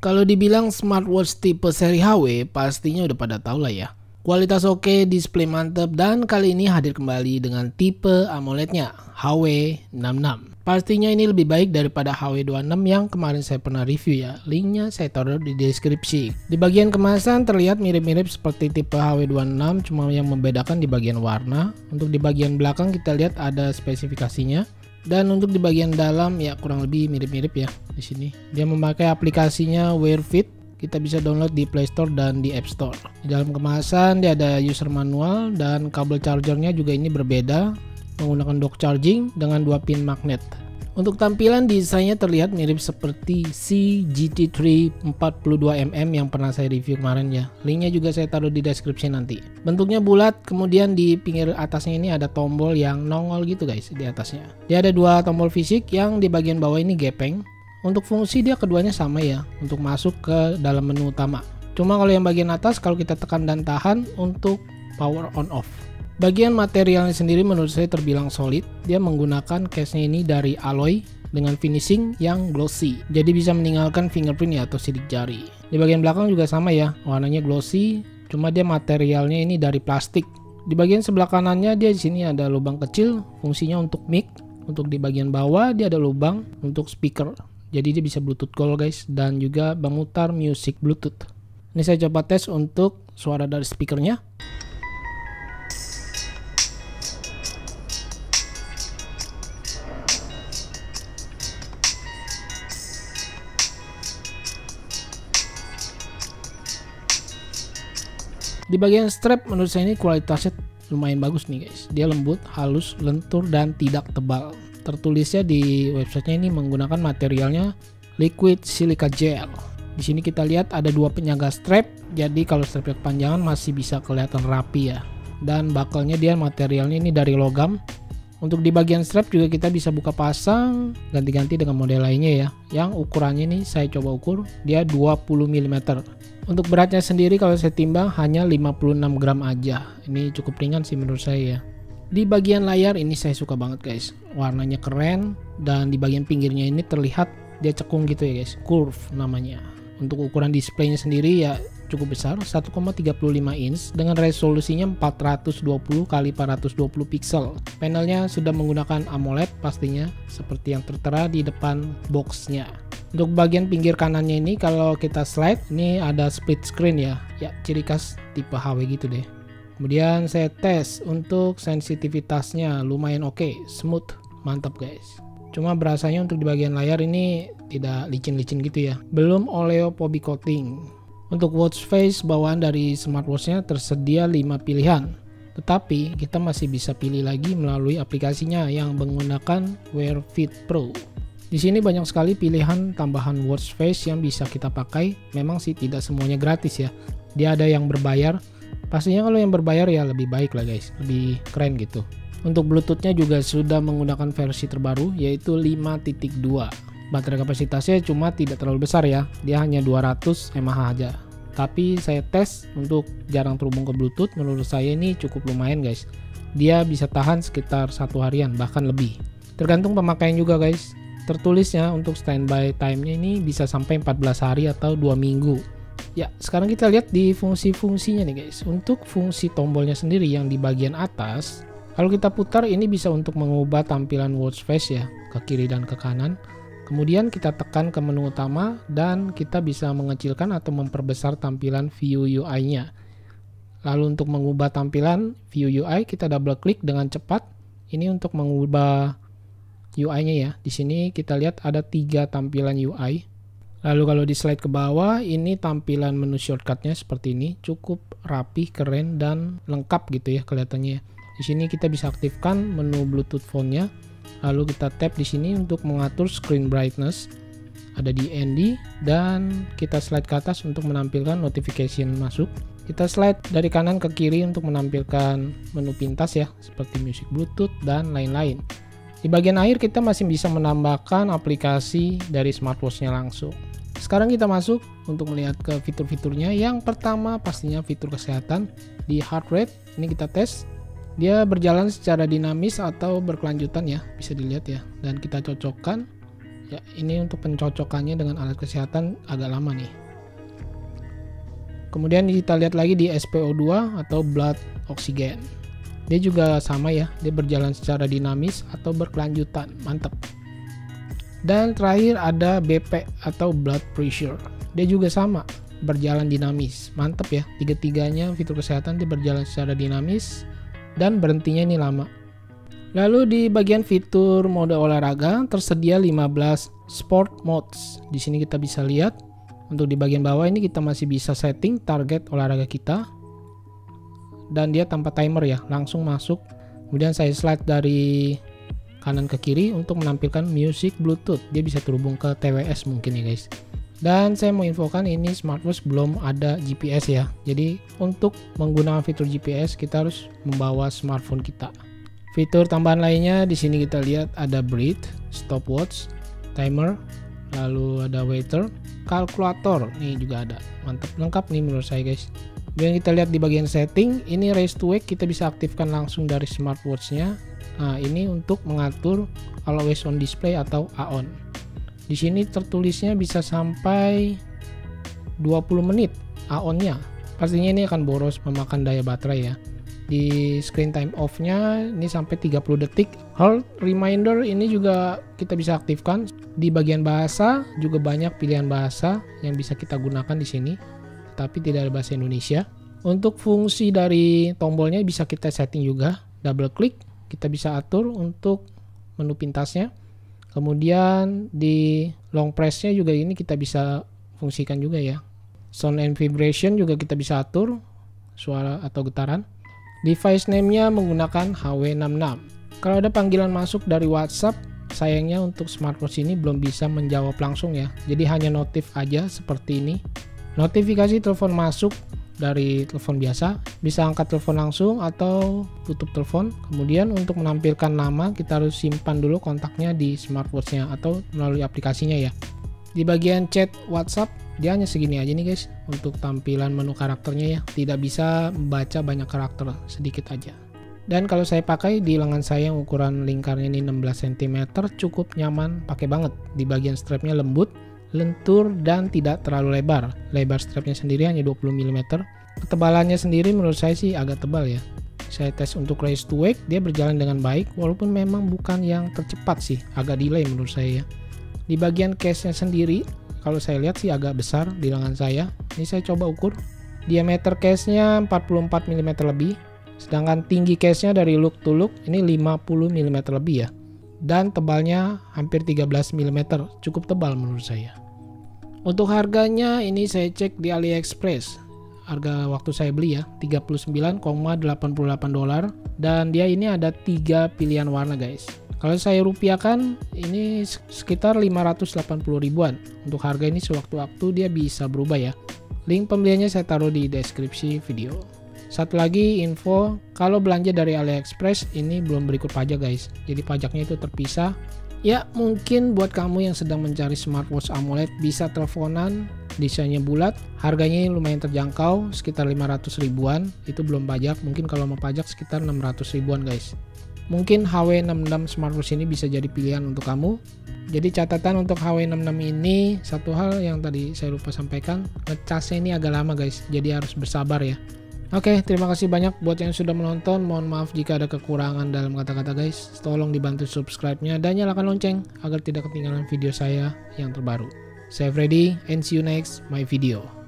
Kalau dibilang smartwatch tipe seri HW, pastinya udah pada tahu lah ya. Kualitas oke, display mantep, dan kali ini hadir kembali dengan tipe AMOLED-nya, HW66. Pastinya ini lebih baik daripada HW26 yang kemarin saya pernah review ya. Linknya saya taruh di deskripsi. Di bagian kemasan terlihat mirip-mirip seperti tipe HW26, cuma yang membedakan di bagian warna. Untuk di bagian belakang kita lihat ada spesifikasinya. Dan untuk di bagian dalam ya kurang lebih mirip-mirip ya di sini. Dia memakai aplikasinya Wear Fit. Kita bisa download di Play Store dan di App Store. Di dalam kemasan dia ada user manual dan kabel chargernya juga ini berbeda, menggunakan dock charging dengan 2 pin magnet. Untuk tampilan desainnya terlihat mirip seperti si GT3 42mm yang pernah saya review kemarin ya. Linknya juga saya taruh di deskripsi nanti. Bentuknya bulat, kemudian di pinggir atasnya ini ada tombol yang nongol gitu guys di atasnya. Dia ada 2 tombol fisik, yang di bagian bawah ini gepeng. Untuk fungsi dia keduanya sama ya, untuk masuk ke dalam menu utama. Cuma kalau yang bagian atas kalau kita tekan dan tahan untuk power on off. Bagian materialnya sendiri menurut saya terbilang solid. Dia menggunakan case-nya ini dari alloy dengan finishing yang glossy. Jadi bisa meninggalkan fingerprint ya atau sidik jari. Di bagian belakang juga sama ya, warnanya glossy, cuma dia materialnya ini dari plastik. Di bagian sebelah kanannya dia di sini ada lubang kecil, fungsinya untuk mic. Untuk di bagian bawah dia ada lubang untuk speaker. Jadi dia bisa Bluetooth call guys, dan juga memutar music Bluetooth. Ini saya coba tes untuk suara dari speakernya. Di bagian strap menurut saya ini kualitasnya lumayan bagus nih guys. Dia lembut, halus, lentur, dan tidak tebal. Tertulisnya di websitenya ini menggunakan materialnya liquid silica gel. Di sini kita lihat ada 2 penyangga strap. Jadi kalau strapnya kepanjangan masih bisa kelihatan rapi ya. Dan buckle-nya dia materialnya ini dari logam. Untuk di bagian strap juga kita bisa buka pasang, ganti-ganti dengan model lainnya ya. Yang ukurannya ini saya coba ukur, dia 20 mm. Untuk beratnya sendiri kalau saya timbang hanya 56 gram aja. Ini cukup ringan sih menurut saya ya. Di bagian layar ini saya suka banget guys. Warnanya keren, dan di bagian pinggirnya ini terlihat dia cekung gitu ya guys. Curve namanya. Untuk ukuran displaynya sendiri ya cukup besar, 1,35 inch dengan resolusinya 420 x 420 pixel. Panelnya sudah menggunakan AMOLED pastinya, seperti yang tertera di depan boxnya. Untuk bagian pinggir kanannya ini kalau kita slide, ini ada split screen ya. Ya, ciri khas tipe HW gitu deh. Kemudian saya tes untuk sensitivitasnya, lumayan oke, smooth, mantap guys. Cuma berasanya untuk di bagian layar ini tidak licin-licin gitu ya. Belum Oleo Pobi coating. Untuk watch face bawaan dari smartwatchnya tersedia 5 pilihan. Tetapi kita masih bisa pilih lagi melalui aplikasinya yang menggunakan Wear Fit Pro. Di sini banyak sekali pilihan tambahan watch face yang bisa kita pakai. Memang sih tidak semuanya gratis ya. Dia ada yang berbayar. Pastinya kalau yang berbayar ya lebih baik lah guys, lebih keren gitu. Untuk Bluetooth-nya juga sudah menggunakan versi terbaru yaitu 5.2. Baterai kapasitasnya cuma tidak terlalu besar ya, dia hanya 200 mAh aja. Tapi saya tes untuk jarang terhubung ke Bluetooth, menurut saya ini cukup lumayan guys. Dia bisa tahan sekitar 1 harian bahkan lebih. Tergantung pemakaian juga guys. Tertulisnya untuk standby time-nya ini bisa sampai 14 hari atau 2 minggu. Ya, sekarang kita lihat di fungsi-fungsinya nih guys. Untuk fungsi tombolnya sendiri yang di bagian atas, kalau kita putar ini bisa untuk mengubah tampilan watch face ya, ke kiri dan ke kanan. Kemudian kita tekan ke menu utama dan kita bisa mengecilkan atau memperbesar tampilan view UI-nya. Lalu untuk mengubah tampilan view UI kita double klik dengan cepat. Ini untuk mengubah UI-nya ya. Di sini kita lihat ada 3 tampilan UI. Lalu kalau di slide ke bawah ini tampilan menu shortcut-nya seperti ini, cukup rapi, keren, dan lengkap gitu ya kelihatannya. Di sini kita bisa aktifkan menu Bluetooth phone-nya. Lalu kita tap di sini untuk mengatur screen brightness. Ada di ND, dan kita slide ke atas untuk menampilkan notification masuk. Kita slide dari kanan ke kiri untuk menampilkan menu pintas ya, seperti music Bluetooth dan lain-lain. Di bagian akhir kita masih bisa menambahkan aplikasi dari smartwatch-nya langsung. Sekarang kita masuk untuk melihat ke fitur-fiturnya. Yang pertama pastinya fitur kesehatan. Di heart rate ini kita tes. Dia berjalan secara dinamis atau berkelanjutan ya, bisa dilihat ya. Dan kita cocokkan Ya, ini untuk pencocokannya dengan alat kesehatan agak lama nih. Kemudian kita lihat lagi di SpO2 atau blood oxygen. Dia juga sama ya, dia berjalan secara dinamis atau berkelanjutan, mantap. Dan terakhir ada BP atau blood pressure. Dia juga sama, berjalan dinamis, mantap ya. Tiga-tiganya fitur kesehatan dia berjalan secara dinamis dan berhentinya ini lama. Lalu di bagian fitur mode olahraga tersedia 15 sport modes. Di sini kita bisa lihat. Untuk di bagian bawah ini kita masih bisa setting target olahraga kita. Dan dia tanpa timer ya, langsung masuk. Kemudian saya slide dari kanan ke kiri untuk menampilkan music Bluetooth. Dia bisa terhubung ke TWS mungkin ya guys. Dan saya mau infokan ini smartwatch belum ada GPS ya. Jadi untuk menggunakan fitur GPS kita harus membawa smartphone kita. Fitur tambahan lainnya di sini kita lihat ada breathe, stopwatch, timer, lalu ada waiter, kalkulator, nih juga ada. Mantap, lengkap nih menurut saya guys. Kemudian kita lihat di bagian setting, ini race to wake kita bisa aktifkan langsung dari smartwatch-nya. Nah, ini untuk mengatur always on display atau AON. Di sini tertulisnya bisa sampai 20 menit AON-nya. Pastinya ini akan boros memakan daya baterai ya. Di screen time off-nya ini sampai 30 detik. Health reminder ini juga kita bisa aktifkan. Di bagian bahasa juga banyak pilihan bahasa yang bisa kita gunakan di sini, tapi tidak ada bahasa Indonesia. Untuk fungsi dari tombolnya bisa kita setting juga. Double klik kita bisa atur untuk menu pintasnya. Kemudian di long press-nya juga ini kita bisa fungsikan juga ya. Sound and vibration juga kita bisa atur suara atau getaran. Device name-nya menggunakan HW66. Kalau ada panggilan masuk dari WhatsApp, sayangnya untuk smartwatch ini belum bisa menjawab langsung ya. Jadi hanya notif aja seperti ini. Notifikasi telepon masuk dari telepon biasa, bisa angkat telepon langsung atau tutup telepon. Kemudian untuk menampilkan nama kita harus simpan dulu kontaknya di smartwatch-nya atau melalui aplikasinya ya. Di bagian chat WhatsApp dia hanya segini aja nih guys untuk tampilan menu karakternya ya, tidak bisa membaca banyak karakter, sedikit aja. Dan kalau saya pakai di lengan saya yang ukuran lingkarnya ini 16 cm cukup nyaman, pakai banget. Di bagian strapnya lembut, lentur dan tidak terlalu lebar. Lebar strapnya sendiri hanya 20 mm. Ketebalannya sendiri menurut saya sih agak tebal ya. Saya tes untuk race to wake, dia berjalan dengan baik walaupun memang bukan yang tercepat sih, agak delay menurut saya ya. Di bagian case-nya sendiri, kalau saya lihat sih agak besar di lengan saya. Ini saya coba ukur. Diameter case-nya 44 mm lebih. Sedangkan tinggi case-nya dari look to look ini 50 mm lebih ya. Dan tebalnya hampir 13 mm. Cukup tebal menurut saya. Untuk harganya ini saya cek di AliExpress. Harga waktu saya beli ya, $39,88. Dan dia ini ada 3 pilihan warna guys. Kalau saya rupiahkan ini sekitar 580 ribuan. Untuk harga ini sewaktu-waktu dia bisa berubah ya. Link pembeliannya saya taruh di deskripsi video. Satu lagi info, kalau belanja dari AliExpress ini belum berikut pajak guys. Jadi pajaknya itu terpisah. Ya mungkin buat kamu yang sedang mencari smartwatch AMOLED bisa teleponan, desainnya bulat, harganya lumayan terjangkau sekitar 500 ribuan. Itu belum pajak, mungkin kalau mau pajak sekitar 600 ribuan guys. Mungkin HW66 smartwatch ini bisa jadi pilihan untuk kamu. Jadi catatan untuk HW66 ini, satu hal yang tadi saya lupa sampaikan, ngecasnya ini agak lama guys, jadi harus bersabar ya. Oke, terima kasih banyak buat yang sudah menonton. Mohon maaf jika ada kekurangan dalam kata-kata guys. Tolong dibantu subscribe-nya dan nyalakan lonceng agar tidak ketinggalan video saya yang terbaru. Saya Freddy and see you next my video.